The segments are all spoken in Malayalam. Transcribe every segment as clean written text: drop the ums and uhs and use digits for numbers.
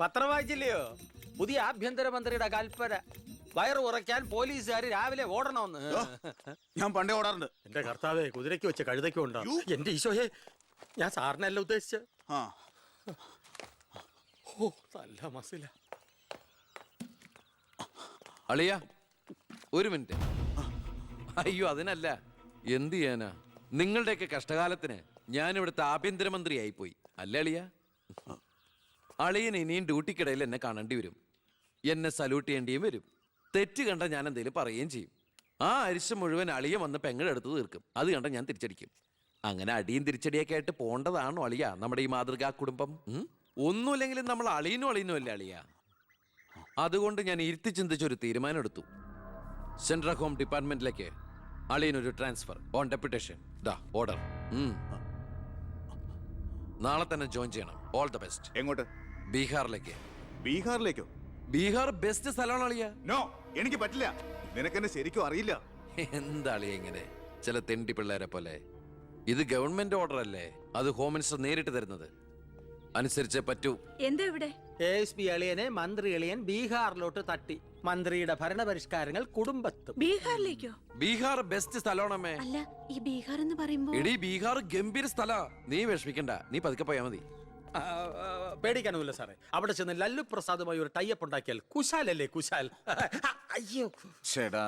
പത്രം വായിച്ചില്ലയോ? പുതിയ ആഭ്യന്തരമന്ത്രിയുടെ കൽപ്പന. വയറ് ഉറയ്ക്കാൻ പോലീസുകാർ രാവിലെ ഓടണമെന്ന്. ഞാൻ പണ്ടേ ഓടാറുണ്ട്. എന്റെ കർത്താവേ, കുതിരയ്ക്ക് വെച്ച് കഴുതയ്ക്കും ഉണ്ടോ? എന്റെ ഈശോയെ, ഞാൻ സാറിനല്ല ഉദ്ദേശിച്ച. ഓ, നല്ല മസില. അളിയ, ഒരു മിനിറ്റ്. അയ്യോ, അതിനല്ല. എന്ത് ചെയ്യാനാ? നിങ്ങളുടെയൊക്കെ കഷ്ടകാലത്തിന് ഞാനിവിടുത്തെ ആഭ്യന്തരമന്ത്രിയായി പോയി. അല്ലേ അളിയ? അളിയൻ ഇനിയും ഡ്യൂട്ടിക്കിടയിൽ എന്നെ കാണേണ്ടി വരും. എന്നെ സല്യൂട്ട് ചെയ്യേണ്ടിയും വരും. തെറ്റ് കണ്ട ഞാൻ എന്തെങ്കിലും പറയുകയും ചെയ്യും. ആ അരിശം മുഴുവൻ അളിയ വന്ന് പെങ്ങളെടുത്ത് തീർക്കും. അത് കണ്ട ഞാൻ തിരിച്ചടിക്കും. അങ്ങനെ അടിയും തിരിച്ചടിയൊക്കെ ആയിട്ട് പോണ്ടതാണോ അളിയ നമ്മുടെ ഈ മാതൃകാ കുടുംബം? ഒന്നുമില്ലെങ്കിലും നമ്മൾ അളിയനും അല്ലേ അളിയ? അതുകൊണ്ട് ഞാൻ ഇരുത്തി ചിന്തിച്ചൊരു തീരുമാനം എടുത്തു. സെൻട്രൽ ഹോം ഡിപ്പാർട്ട്മെന്റിലേക്ക് അളിയനൊരു ട്രാൻസ്ഫർ ഓൺ ഡെപ്യൂട്ടേഷൻ. ഓർഡർ. നാളെ തന്നെ ജോയിൻ ചെയ്യണം. All the best. എങ്ങോട്ട്? ബീഹാറിലേക്ക്. ബീഹാറിലേക്കോ? ബീഹാർ ബെസ്റ്റ് സ്ഥലമാണ് അളിയ. നോ, എനിക്ക് പറ്റില്ല. നിനക്കെന്നെ ശരിക്കും അറിയില്ല. എന്താ അളിയ ഇങ്ങനെ? ചില തെണ്ടി പിള്ളേരെ പോലെ. ഇത് ഗവൺമെന്റ് ഓർഡർ അല്ലേ? അത് ഹോം മിനിസ്റ്റർ നേരിട്ട് തരുന്നത്. അനുസരിച്ചേ പറ്റൂ. എന്താ ഇവിടെ? ASP അളിയനെ മന്ത്രി അളിയൻ ബീഹാറിലോട്ട് തട്ടി. മന്ത്രിയുടെ ഭരണപരിഷ്കാരങ്ങൾ കുടുംബത്തും. ബീഹാറിലേക്കോ? ബീഹാർ ബെസ്റ്റ് സ്ഥലമാണമ്മേ. അല്ല, ഈ ബീഹാർ എന്ന് പറയുമ്പോ എടീ, ബീഹാർ ഗംഭീര സ്ഥല. നീ വിഷമിക്കണ്ട, നീ പതുക്കെ പോയാ മതി. പേടിക്കാനൊന്നുമില്ല സാറേ. അവിടെ ചെന്ന് ലല്ലു പ്രസാദുമായി ഒരു ടൈപ്പ് ഉണ്ടാക്കിയാൽ കുശാലല്ലേ കുശാൽ. അയ്യോ ചേടാ,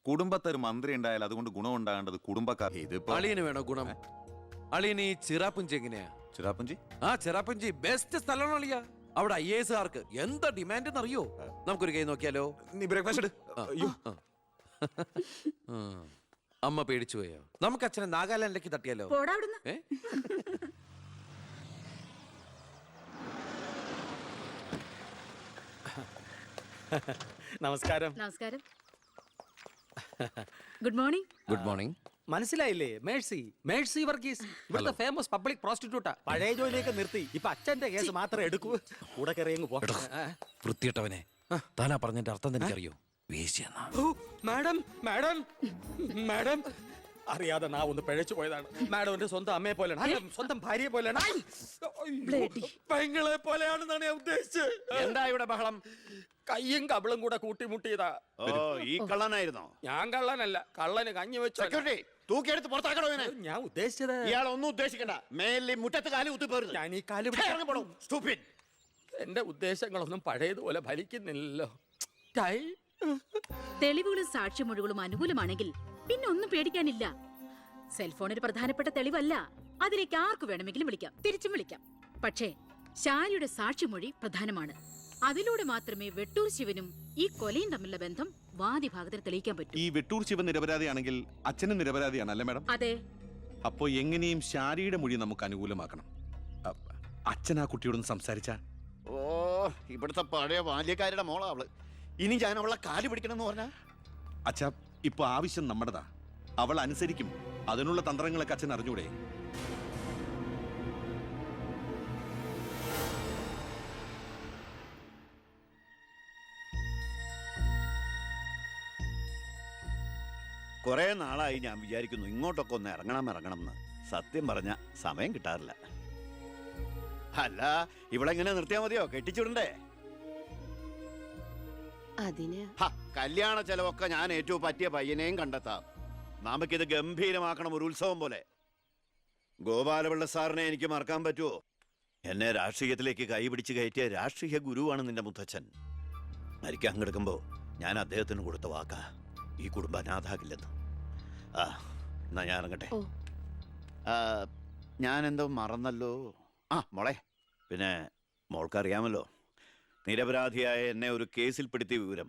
കുടുംബത്തൊരു മന്ത്രി ഉണ്ടായാൽ അതുകൊണ്ട് ഗുണം ഉണ്ടാകേണ്ടത് കുടുംബക്കാർ. ഇതിപ്പോ അളിയന് വേണോ ഗുണം? അളിയന് ഈ ചിറാപ്പുഞ്ചി എങ്ങനെയാ? ചിറാപ്പുഞ്ചി? ആ, ചിറാപ്പുഞ്ചി ബെസ്റ്റ് സ്ഥലമാണ് അളിയ. അവിടെ IAS-കാർക്ക് എന്താ ഡിമാൻഡ് എന്നറിയോ? നമുക്കൊരു കൈ നോക്കിയാലോ? നീ ബ്രേക്ക്ഫാസ്റ്റ് എടു. അമ്മ പേടിച്ചു പോയോ? നമുക്ക് അച്ഛനെ നാഗാലാൻഡിലേക്ക് തട്ടിയാലോ? നമസ്കാരം. നമസ്കാരം. Good morning. Good morning. മനസ്സിലായില്ലേ? മേഴ്സി വർഗീസ്, ഇവിടുത്തെ ഫേമസ് പബ്ലിക് പ്രോസ്റ്റിറ്റ്യൂട്ടാ. പഴയ ജോലിയൊക്കെ നിർത്തി ഇപ്പൊ അച്ഛന്റെ കേസ് മാത്രമേ എടുക്കൂ. കൂടെ കയറിയങ്ങ് പോ. വൃത്തിയിട്ടവനെ, താനാ പറഞ്ഞതിന്റെ അർത്ഥം എനിക്കറിയോ? മാഡം മാഡം മാഡം അറിയാതെ നാ ഒന്ന് പിഴച്ചു പോയതാണ്. മാഡം എന്റെ സ്വന്തം അമ്മയെ പോലെയാണ്, സ്വന്തം ഭാര്യയെ പോലെയാണ്, പെങ്ങളെ പോലെയാണെന്നാണ് ഞാൻ ഉദ്ദേശിച്ചത്. എന്താ ഇവിടെ ബഹളം? കയ്യും കബളും കൂടെ കൂട്ടിമുട്ടിയതാ. ഈ കള്ളനായിരുന്നോ? ഞാൻ കള്ളനല്ല, കള്ളന് കഞ്ഞി വെച്ചു. തൂക്കിയെടുത്ത് പുറത്താക്കണോ? ഞാൻ ഉദ്ദേശിച്ചത്. ഇയാൾ ഒന്നും ഉദ്ദേശിക്കണ്ട. മേലിൽ മുറ്റത്ത് കാലി കുത്തിപ്പോരുത്. ഞാൻ ഈ കാല് എന്റെ ഉദ്ദേശങ്ങളൊന്നും പഴയതുപോലെ ഫലിക്കുന്നില്ലല്ലോ. തെളിവുകളും സാക്ഷിമൊഴികളും അനുകൂലമാണെങ്കിൽ പിന്നെ ഒന്നും പേടിക്കാനില്ല. സെൽഫോൺ ഒരു പ്രധാനപ്പെട്ട തെളിവല്ല. അതിലേക്ക് ആർക്ക് വേണമെങ്കിലും വിളിക്കാം, തിരിച്ചും വിളിക്കാം. പക്ഷേ ശാലിയുടെ സാക്ഷിമൊഴി പ്രധാനമാണ്. അതിലൂടെ മാത്രമേ വെട്ടൂർ ശിവനും ഈ കൊലയും തമ്മിലുള്ള ബന്ധം വാദിഭാഗത്തിന് തെളിയിക്കാൻ പറ്റൂ. ഈ വെട്ടൂർ ശിവൻ നിരപരാധിയാണെങ്കിൽ അച്ഛനും നിരപരാധിയാണല്ലേ മാഡം? അതെ. അപ്പോ എങ്ങനെയും ശാരിയുടെ മൊഴി നമുക്ക് അനുകൂലമാക്കണം. അച്ഛൻ ആ കുട്ടിയോടൊന്ന് സംസാരിച്ച. ഓ, ഇവിടുത്തെ പഴയ ബാല്യക്കാരുടെ മോളാ അവള്. ഇനി ഞാൻ അവളെ കാല് പിടിക്കണമെന്ന് പറഞ്ഞാ? അച്ഛാ, ഇപ്പൊ ആവശ്യം നമ്മുടെതാ. അവൾ അനുസരിക്കും. അതിനുള്ള തന്ത്രങ്ങളൊക്കെ അച്ഛൻ അറിഞ്ഞൂടെ? കുറെ നാളായി ഞാൻ വിചാരിക്കുന്നു ഇങ്ങോട്ടൊക്കെ ഒന്ന് ഇറങ്ങണം എന്ന്. സത്യം പറഞ്ഞ സമയം കിട്ടാറില്ല. അല്ല, ഇവളെങ്ങനെ നിർത്തിയാ മതിയോ? കെട്ടിച്ചുടണ്ടേ? കല്യാണ ചെലവൊക്കെ ഞാൻ ഏറ്റവും പറ്റിയ പയ്യനെയും കണ്ടെത്താം. നമുക്കിത് ഗംഭീരമാക്കണം, ഒരു ഉത്സവം പോലെ. ഗോപാലപിള്ള സാറിനെ എനിക്ക് മറക്കാൻ പറ്റുമോ? എന്നെ രാഷ്ട്രീയത്തിലേക്ക് കൈപിടിച്ച് കയറ്റിയ രാഷ്ട്രീയ ഗുരുവാണ് നിന്റെ മുത്തച്ഛൻ. മരിക്കാൻ കിടക്കുമ്പോ ഞാൻ അദ്ദേഹത്തിന് കൊടുത്ത വാക്കാ, ഈ കുടുംബം അനാഥാകില്ലെന്ന്. എന്നാ ഞാൻ ഇറങ്ങട്ടെ. ഞാൻ എന്തോ മറന്നല്ലോ. മോളെ, പിന്നെ മോൾക്കറിയാമല്ലോ, നിരപരാധിയായ എന്നെ ഒരു കേസിൽപ്പെടുത്തിയ വിവരം.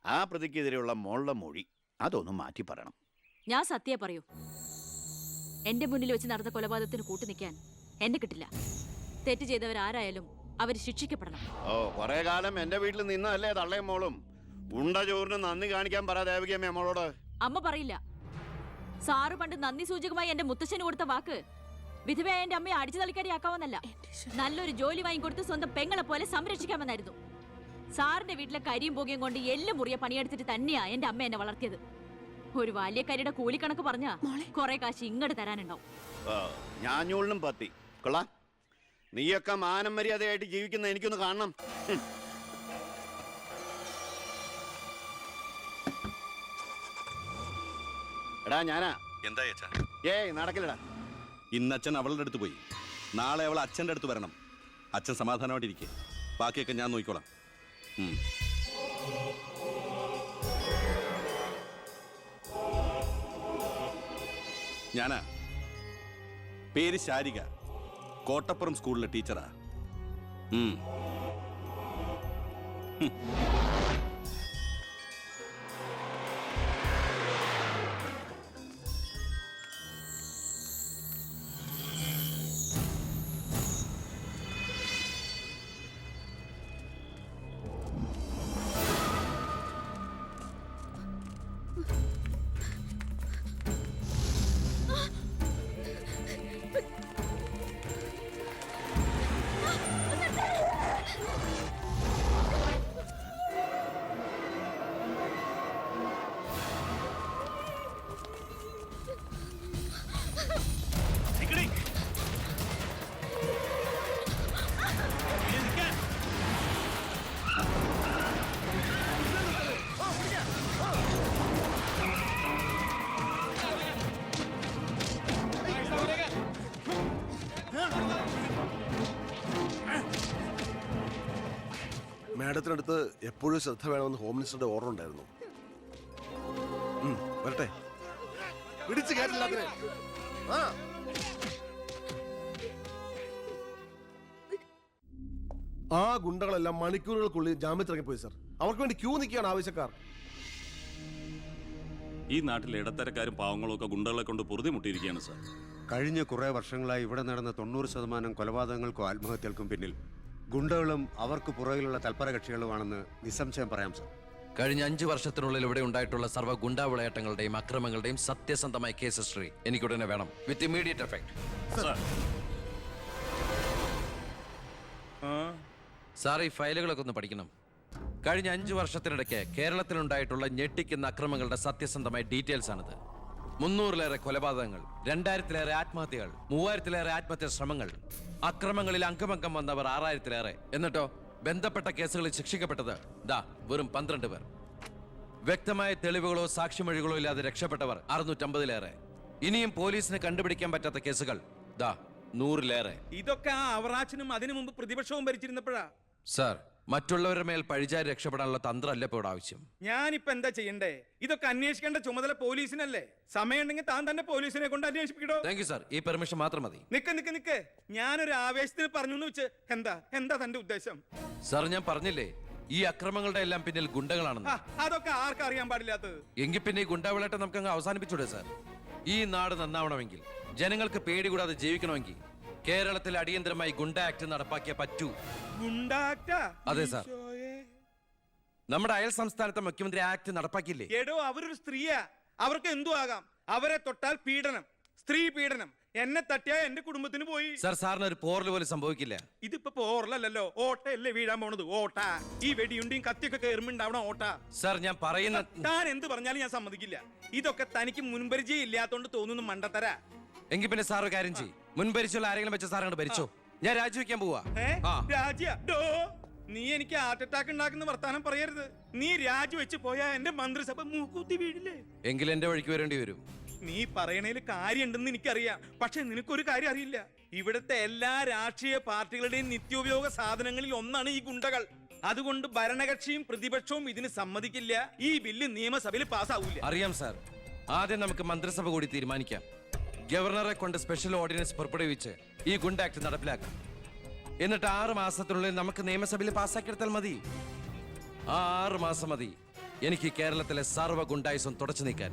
ആ പ്രതിക്കെതിരെയുള്ള മോളുടെ മൊഴി അതൊന്നും മാറ്റി പറയണം. ഞാൻ സത്യം പറയൂ. എന്റെ മുന്നിൽ വെച്ച് നടന്ന കൊലപാതകത്തിന് കൂട്ടു നിൽക്കാൻ എന്നെ കിട്ടില്ല. തെറ്റ് ചെയ്തവരാരായാലും അവർ ശിക്ഷിക്കപ്പെടണം. കുറെ കാലം എന്റെ വീട്ടിൽ നിന്നല്ലേ തള്ളയും മോളും. ഉണ്ട ചോറിന് നന്ദി കാണിക്കാൻ പറ ദേവകിയമ്മ അമ്മളോട്. അമ്മ പറയില്ല. സാറ് പണ്ട് നന്ദി സൂചകമായി എന്റെ മുത്തശ്ശന് കൊടുത്ത വാക്ക് വിധവയായ എന്റെ അമ്മയെ അടിച്ചു തളിക്കാരിയാക്കാമെന്നല്ല, നല്ലൊരു ജോലി വാങ്ങിക്കൊടുത്ത് സ്വന്തം പെങ്ങളെ പോലെ സംരക്ഷിക്കാമെന്നായിരുന്നു. സാറിന്റെ വീട്ടിലെ കരിയും പുകയും കൊണ്ട് എല്ലാം മുറിയെ പണിയെടുത്തിട്ട് തന്നെയാ എന്റെ അമ്മ എന്നെ വളർത്തിയത്. ഒരു ബാല്യക്കാരിയുടെ കൂലിക്കണക്ക് പറഞ്ഞാ കുറെ കാശ് ഇങ്ങോട്ട് തരാനുണ്ടാവും. ഞാഞ്ഞൂളിനും പത്തി കൊള്ളാം. നീയൊക്കെ മാനം മര്യാദയായിട്ട് ജീവിക്കുന്ന എനിക്കൊന്ന് കാണണം. എടാ ഞാനാ. എന്താ അച്ഛാ? ഏയ് നടക്കില്ലടാ. ഇന്ന് അച്ഛൻ അവളുടെ അടുത്ത് പോയി, നാളെ അവൾ അച്ഛൻ്റെ അടുത്ത് വരണം. അച്ഛൻ സമാധാനമായിട്ടിരിക്കെ, ബാക്കിയൊക്കെ ഞാൻ നോക്കിക്കോളാം. ഞാനാ, പേര് ശാരിക, കോട്ടപ്പുറം സ്കൂളിലെ ടീച്ചറാ. മാഡത്തിനടുത്ത് എപ്പോഴും ശ്രദ്ധ വേണമെന്ന് ഹോം മിനിസ്റ്ററുടെ ഓർഡർ ഉണ്ടായിരുന്നു. വരട്ടെ, പിടിച്ചു കയറ്റില്ല അതിനെ. ആ ഗുണ്ടകളെല്ലാം മണിക്കൂറുകൾക്കുള്ളിൽ ജാമ്യത്തിറങ്ങിപ്പോയി സർ. അവർക്ക് വേണ്ടി ക്യൂ നിൽക്കുകയാണ് ആവശ്യക്കാർ. ഈ നാട്ടിൽ ഇടത്തരക്കാരും പാവങ്ങളും ഒക്കെ ഗുണ്ടകളെ കൊണ്ട് പൊറുതി മുട്ടിയിരിക്കുകയാണ് സാർ. കഴിഞ്ഞ കുറേ വർഷങ്ങളായി ഇവിടെ നടന്ന 90% കൊലപാതകങ്ങൾക്കും ആത്മഹത്യകൾക്കും പിന്നിൽ ഗുണ്ടകളും അവർക്ക് പുറകിലുള്ള തൽപര കക്ഷികളുമാണെന്ന് നിസ്സംശയം പറയാം സർ. കഴിഞ്ഞ 5 വർഷത്തിനുള്ളിൽ ഇവിടെ ഉണ്ടായിട്ടുള്ള സർവ്വ ഗുണ്ടാ വിളയാട്ടങ്ങളുടെയും അക്രമങ്ങളുടെയും സത്യസന്ധമായ കേസ് ഹിസ്റ്ററി എനിക്കുടനെ വേണം, വിത്ത് ഇമ്മീഡിയറ്റ് എഫക്ട്. സാർ, ഈ ഫയലുകളൊക്കെ ഒന്ന് പഠിക്കണം. കഴിഞ്ഞ 5 വർഷത്തിനിടയ്ക്ക് കേരളത്തിലുണ്ടായിട്ടുള്ള ഞെട്ടിക്കുന്ന അക്രമങ്ങളുടെ സത്യസന്ധമായ ഡീറ്റെയിൽസ് ആണിത്. 300-ലേറെ കൊലപാതകങ്ങൾ, 2000-ലേറെ ആത്മഹത്യകൾ, 3000-ലേറെ ആത്മഹത്യാ ശ്രമങ്ങൾ, അക്രമങ്ങളിൽ അംഗമംഗം വന്നവർ 6000-ലേറെ. എന്നിട്ടോ ബന്ധപ്പെട്ട കേസുകളിൽ ശിക്ഷിക്കപ്പെട്ടത് വെറും 12 പേർ. വ്യക്തമായ തെളിവുകളോ സാക്ഷിമൊഴികളോ ഇല്ലാതെ രക്ഷപ്പെട്ടവർ 650-ലേറെ. ഇനിയും പോലീസിന് കണ്ടുപിടിക്കാൻ പറ്റാത്ത കേസുകൾ 100-ലേറെ. ഇതൊക്കെ ആ അവറാച്ചനും അതിനു മുമ്പ് പ്രതിപക്ഷവും ഭരിച്ചിരുന്നപ്പോഴാ. സാർ, മറ്റുള്ളവരുടെ മേൽ പഴിചാരി രക്ഷപ്പെടാനുള്ള തന്ത്രമല്ല ഇപ്പോൾ ആവശ്യം. ഞാനിപ്പോ എന്താ ചെയ്യണ്ടേ? ഇതൊക്കെ അന്വേഷിക്കേണ്ട ചുമതല പോലീസിനല്ലേ? സമയമുണ്ടെങ്കിൽ താൻ തന്നെ പോലീസിനെ കൊണ്ട് അന്വേഷിപ്പിക്കടോ. താങ്ക് യു സാർ, ഈ പെർമിഷൻ മാത്രം മതി. നിക്ക് ഞാനൊരു ആവേശത്തിന് പറഞ്ഞു എന്ന് വെച്ച് എന്താ തന്റെ ഉദ്ദേശം? സാർ, ഞാൻ പറഞ്ഞില്ലേ ഈ അക്രമങ്ങളുടെ എല്ലാം പിന്നിൽ ഗുണ്ടകളാണെന്ന്. അതൊക്കെ ആർക്കും അറിയാൻ പാടില്ലാത്തത്. എങ്കിൽ പിന്നെ ഈ ഗുണ്ടാവിളാട്ടം നമുക്ക് അങ്ങ് അവസാനിപ്പിച്ചൂടെ സാർ? ഈ നാട് നന്നാവണമെങ്കിൽ, ജനങ്ങൾക്ക് പേടി കൂടാതെ ജീവിക്കണമെങ്കിൽ കേരളത്തിൽ അടിയന്തരമായി ഗുണ്ട ആക്ട് നടപ്പാക്കിയേ പറ്റൂ. അതെ സാർ, നമ്മുടെ അയൽ സംസ്ഥാനത്തെ മുഖ്യമന്ത്രി ആക്ട് നടപ്പാക്കിയില്ലേ? എടോ, അവരൊരു സ്ത്രീയാ, അവർക്ക് എന്തു ആകാം. അവരെ തൊട്ടാൽ പീഡനം, സ്ത്രീ പീഡനം. എന്നെ തട്ടിയാ എന്റെ കുടുംബത്തിന് പോയി. സാർ, സാറിന് ഒരു പോറൽ പോലും സംഭവിക്കില്ല. ഇതിപ്പോ പോറലല്ലോ, ഓട്ടയല്ലേ വീഴാൻ പോണത്. ഓട്ട ഈ വെടിയുണ്ടിയും കത്തിയൊക്കെ കയറുമ്പോണ്ടാവണം ഓട്ട. സാർ, ഞാൻ പറയുന്ന താൻ എന്ത് പറഞ്ഞാലും ഞാൻ സമ്മതിക്കില്ല. ഇതൊക്കെ തനിക്ക് മുൻപരിചയം ഇല്ലാത്തോണ്ട് തോന്നുന്നു മണ്ടത്തരാ. എങ്കിൽ പിന്നെ സാർ ഒരു കാര്യം ചെയ്യും, മുൻപരിച്ചുള്ള ആരെങ്കിലും വെച്ച സാർ അങ്ങോട്ട് ഭരിച്ചോ. ഞാൻ രാജിവെക്കാൻ പോവാ. നീ എനിക്ക് ഹാർട്ട് അറ്റാക്ക് ഉണ്ടാക്കുന്ന വർത്താനം പറയരുത്. നീ രാജിവെച്ച് പോയാ എന്റെ മന്ത്രിസഭ മൂക്കൂത്തി വീഴില്ലേ? എങ്കിൽ എന്റെ വഴിക്ക് വരേണ്ടി വരും. നീ പറയണേല് കാര്യമുണ്ടെന്ന് എനിക്കറിയാം, പക്ഷെ നിനക്കൊരു കാര്യം അറിയില്ല. ഇവിടുത്തെ എല്ലാ രാഷ്ട്രീയ പാർട്ടികളുടെയും നിത്യോപയോഗ സാധനങ്ങളിൽ ഒന്നാണ് ഈ ഗുണ്ടകൾ. അതുകൊണ്ട് ഭരണകക്ഷിയും പ്രതിപക്ഷവും ഇതിന് സമ്മതിക്കില്ല. ഈ ബില്ല് നിയമസഭയിൽ പാസ്സാവൂല. അറിയാം സാർ, ആദ്യം നമുക്ക് മന്ത്രിസഭ കൂടി തീരുമാനിക്കാം. ഗവർണറെ കൊണ്ട് സ്പെഷ്യൽ ഓർഡിനൻസ് പുറപ്പെടുവിച്ച് ഈ ഗുണ്ട ആക്ട് നടപ്പിലാക്കാം. എന്നിട്ട് 6 മാസത്തിനുള്ളിൽ നമുക്ക് നിയമസഭയിൽ പാസ്സാക്കിയെടുത്താൽ മതി. ആ 6 മാസം മതി എനിക്ക് കേരളത്തിലെ സർവ്വ ഗുണ്ടായുസം തുടച്ചു നീക്കാൻ.